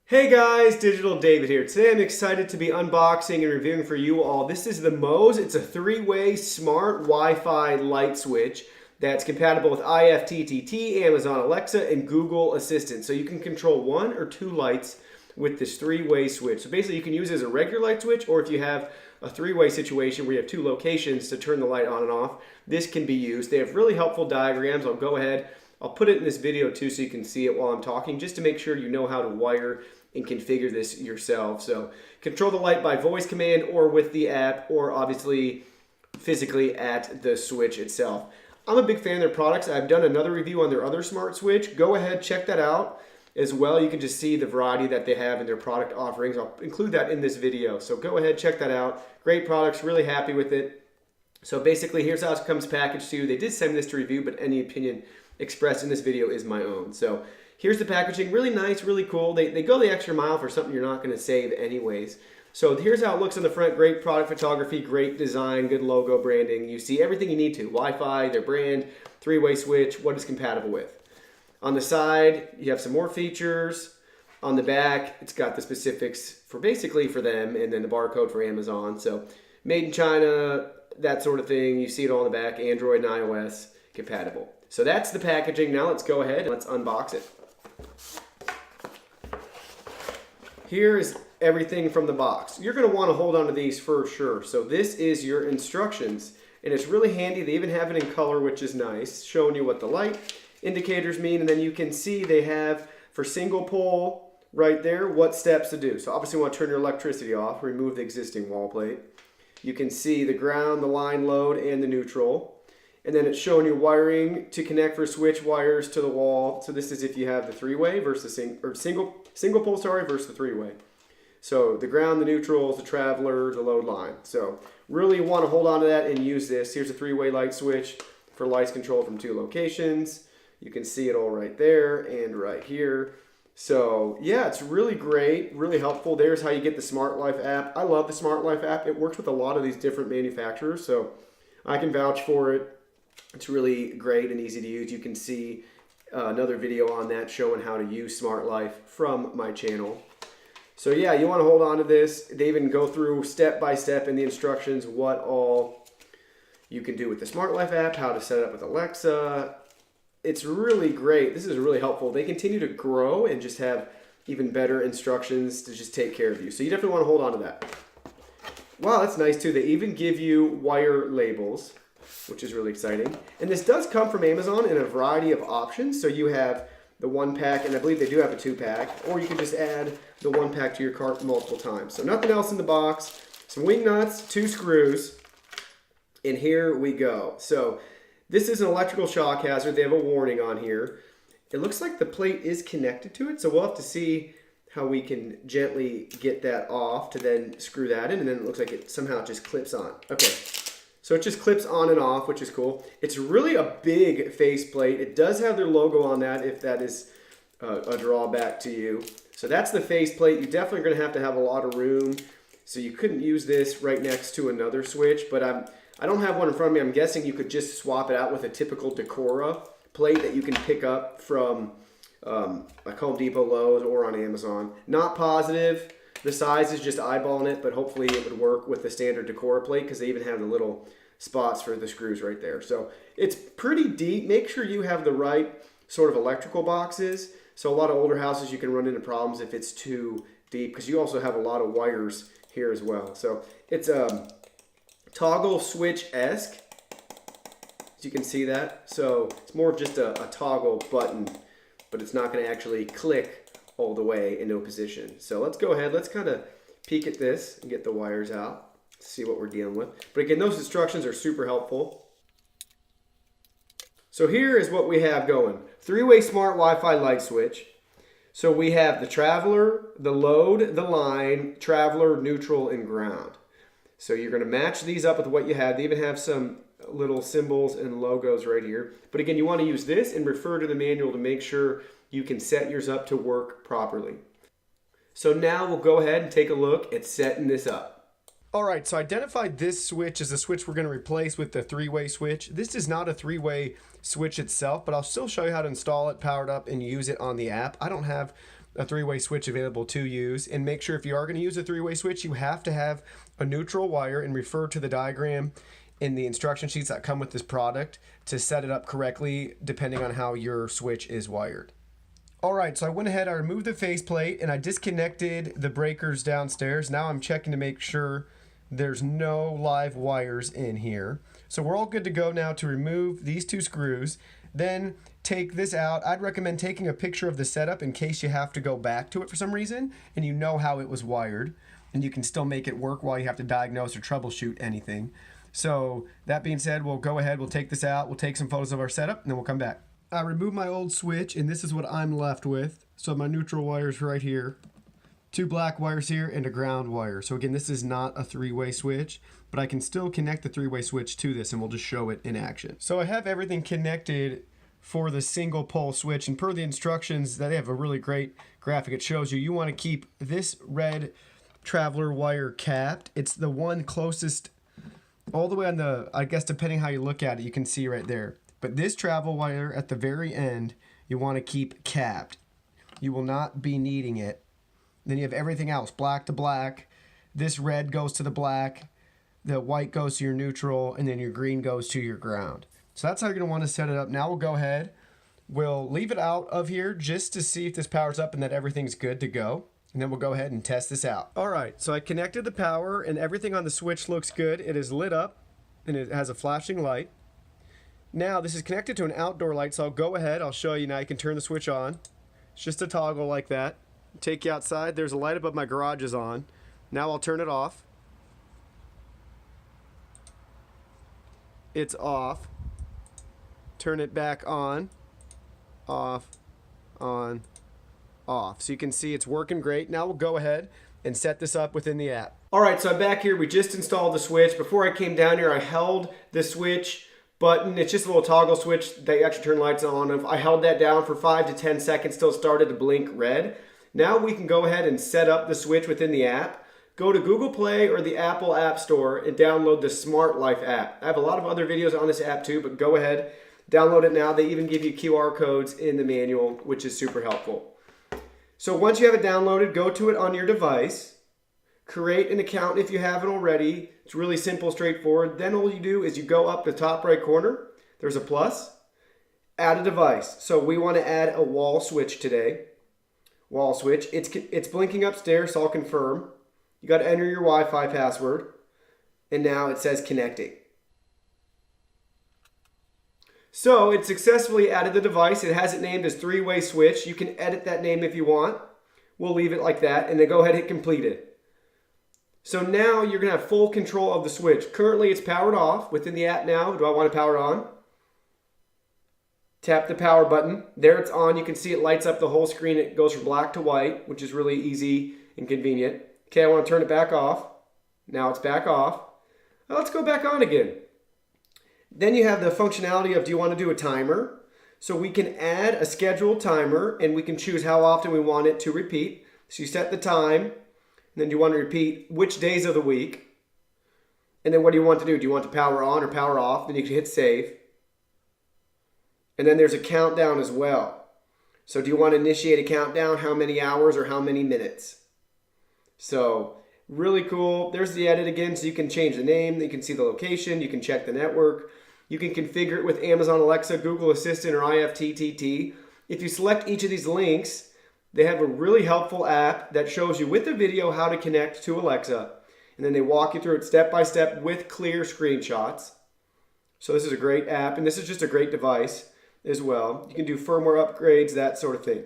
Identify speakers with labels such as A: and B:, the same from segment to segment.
A: Hey guys, Digital David here. Today I'm excited to be unboxing and reviewing for you all. This is the Moes. It's a three-way smart Wi-Fi light switch that's compatible with IFTTT, Amazon Alexa, and Google Assistant. So you can control one or two lights with this three-way switch. So basically you can use it as a regular light switch, or if you have a three-way situation where you have two locations to turn the light on and off, this can be used. They have really helpful diagrams. I'll put it in this video too so you can see it while I'm talking, just to make sure you know how to wire and configure this yourself. So control the light by voice command or with the app, or obviously physically at the switch itself. I'm a big fan of their products. I've done another review on their other smart switch. Go ahead, check that out as well. You can just see the variety that they have in their product offerings. I'll include that in this video. So go ahead, check that out. Great products, really happy with it. So basically, here's how it comes packaged to you. They did send me this to review, but any opinion expressed in this video is my own. So here's the packaging, really nice, really cool. They go the extra mile for something you're not gonna save anyways. So here's how it looks on the front. Great product photography, great design, good logo branding. You see everything you need to. Wi-Fi, their brand, three-way switch, what it's compatible with. On the side, you have some more features. On the back, it's got the specifics for basically for them, and then the barcode for Amazon. So made in China, that sort of thing. You see it all in the back, Android and iOS compatible. So that's the packaging. Now let's go ahead and let's unbox it. Here is everything from the box. You're going to want to hold on to these for sure. So this is your instructions, and it's really handy. They even have it in color, which is nice, showing you what the light indicators mean. And then you can see they have for single pole right there what steps to do. So obviously you want to turn your electricity off, remove the existing wall plate. You can see the ground, the line load, and the neutral. And then it's showing you wiring to connect for switch wires to the wall. So this is if you have the three-way versus single pole, versus the three-way. So the ground, the neutrals, the traveler, the load line. So really want to hold on to that and use this. Here's a three-way light switch for lights controlled from two locations. You can see it all right there and right here. So yeah, it's really great, really helpful. There's how you get the Smart Life app. I love the Smart Life app. It works with a lot of these different manufacturers, so I can vouch for it. It's really great and easy to use. You can see another video on that showing how to use Smart Life from my channel. So yeah, you want to hold on to this. They even go through step by step in the instructions what all you can do with the Smart Life app, how to set it up with Alexa. It's really great. This is really helpful. They continue to grow and just have even better instructions to just take care of you. So you definitely want to hold on to that. Wow, that's nice too. They even give you wire labels, which is really exciting. And this does come from Amazon in a variety of options. So you have the one pack, and I believe they do have a two pack, or you can just add the one pack to your cart multiple times. So nothing else in the box. Some wing nuts, two screws, and here we go. So this is an electrical shock hazard. They have a warning on here. It looks like the plate is connected to it, so we'll have to see how we can gently get that off to then screw that in, and then it looks like it somehow just clips on. Okay. So it just clips on and off, which is cool. It's really a big faceplate. It does have their logo on that if that is a drawback to you. So that's the faceplate. You're definitely going to have a lot of room. So you couldn't use this right next to another switch, but I don't have one in front of me. I'm guessing you could just swap it out with a typical Decora plate that you can pick up from like Home Depot, Lowe's, or on Amazon. Not positive. The size is just eyeballing it, but hopefully it would work with the standard Decora plate because they even have the little spots for the screws right there. So it's pretty deep. Make sure you have the right sort of electrical boxes. So a lot of older houses, you can run into problems if it's too deep because you also have a lot of wires here as well. So it's toggle switch-esque, as you can see that. So it's more of just a toggle button, but it's not going to actually click all the way into a position. So let's go ahead, let's kind of peek at this and get the wires out, see what we're dealing with. But again, those instructions are super helpful. So here is what we have going. Three-way smart Wi-Fi light switch. So we have the traveler, the load, the line, traveler, neutral, and ground. So you're going to match these up with what you have. They even have some little symbols and logos right here. But again, you want to use this and refer to the manual to make sure you can set yours up to work properly. So now we'll go ahead and take a look at setting this up. All right, so I identified this switch as the switch we're going to replace with the three-way switch. This is not a three-way switch itself, but I'll still show you how to install it, power it up, and use it on the app. I don't have a three-way switch available to use. And make sure if you are going to use a three-way switch, you have to have a neutral wire, and refer to the diagram in the instruction sheets that come with this product to set it up correctly depending on how your switch is wired. All right, so I went ahead, I removed the faceplate, and I disconnected the breakers downstairs. Now I'm checking to make sure there's no live wires in here. So we're all good to go now to remove these two screws. Then take this out. I'd recommend taking a picture of the setup in case you have to go back to it for some reason and you know how it was wired, and you can still make it work while you have to diagnose or troubleshoot anything. So that being said, we'll go ahead, we'll take this out, we'll take some photos of our setup, and then we'll come back. I removed my old switch, and this is what I'm left with. So my neutral wires right here, two black wires here, and a ground wire. So again, this is not a three-way switch, but I can still connect the three-way switch to this, and we'll just show it in action. So I have everything connected for the single pole switch, and per the instructions, that they have a really great graphic. It shows you want to keep this red traveler wire capped. It's the one closest all the way on the, I guess depending how you look at it, you can see right there. But this travel wire at the very end, you want to keep capped. You will not be needing it. Then you have everything else, black to black. This red goes to the black, the white goes to your neutral, and then your green goes to your ground. So that's how you're going to want to set it up. Now we'll go ahead, we'll leave it out of here just to see if this powers up and that everything's good to go. And then we'll go ahead and test this out. All right, so I connected the power and everything on the switch looks good. It is lit up and it has a flashing light. Now this is connected to an outdoor light, so I'll go ahead, I'll show you now. You can turn the switch on. It's just a toggle like that. Take you outside, there's a light above my garage is on. Now I'll turn it off. It's off. Turn it back on. Off. On. Off. So you can see it's working great. Now we'll go ahead and set this up within the app. All right, so I'm back here. We just installed the switch. Before I came down here, I held the switch button. It's just a little toggle switch that you actually turn lights on. If I held that down for 5 to 10 seconds, still started to blink red. Now we can go ahead and set up the switch within the app. Go to Google Play or the Apple App Store and download the Smart Life app. I have a lot of other videos on this app too, but go ahead, download it now. They even give you QR codes in the manual, which is super helpful. So once you have it downloaded, go to it on your device. Create an account if you haven't already. It's really simple, straightforward. Then all you do is you go up the top right corner. There's a plus. Add a device. So we want to add a wall switch today. Wall switch. It's blinking upstairs, so I'll confirm. You got to enter your Wi-Fi password. And now it says connecting. So it successfully added the device. It has it named as three-way switch. You can edit that name if you want. We'll leave it like that. And then go ahead and hit completed. So now you're going to have full control of the switch. Currently it's powered off within the app now. Do I want to power it on? Tap the power button. There it's on. You can see it lights up the whole screen. It goes from black to white, which is really easy and convenient. Okay, I want to turn it back off. Now it's back off. Now let's go back on again. Then you have the functionality of, do you want to do a timer? So we can add a scheduled timer and we can choose how often we want it to repeat. So you set the time, and then you want to repeat which days of the week. And then what do you want to do? Do you want to power on or power off? Then you can hit save. And then there's a countdown as well. So do you want to initiate a countdown? How many hours or how many minutes? So really cool. There's the edit again, so you can change the name, you can see the location, you can check the network. You can configure it with Amazon Alexa, Google Assistant, or IFTTT. If you select each of these links, they have a really helpful app that shows you with the video how to connect to Alexa. And then they walk you through it step by step with clear screenshots. So this is a great app, and this is just a great device as well. You can do firmware upgrades, that sort of thing.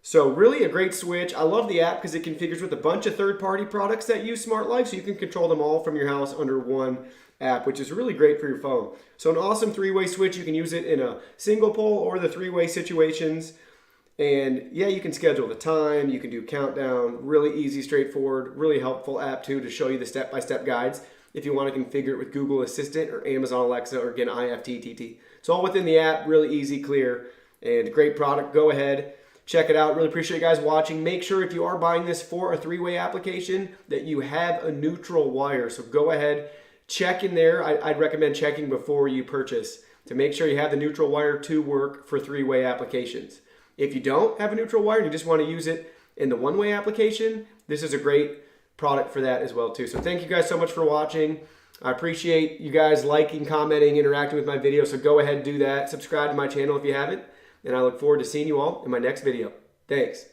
A: So really a great switch. I love the app because it configures with a bunch of third-party products that use Smart Life, so you can control them all from your house under one app, which is really great for your phone. So an awesome three-way switch. You can use it in a single pole or the three-way situations. And yeah, you can schedule the time, you can do countdown, really easy, straightforward, really helpful app too to show you the step-by-step guides if you want to configure it with Google Assistant or Amazon Alexa or again, IFTTT. It's all within the app, really easy, clear, and great product. Go ahead, check it out. Really appreciate you guys watching. Make sure if you are buying this for a three-way application that you have a neutral wire. So go ahead, check in there. I'd recommend checking before you purchase to make sure you have the neutral wire to work for three-way applications. If you don't have a neutral wire and you just want to use it in the one-way application, this is a great product for that as well too. So thank you guys so much for watching. I appreciate you guys liking, commenting, interacting with my videos. So go ahead and do that. Subscribe to my channel if you haven't. And I look forward to seeing you all in my next video. Thanks.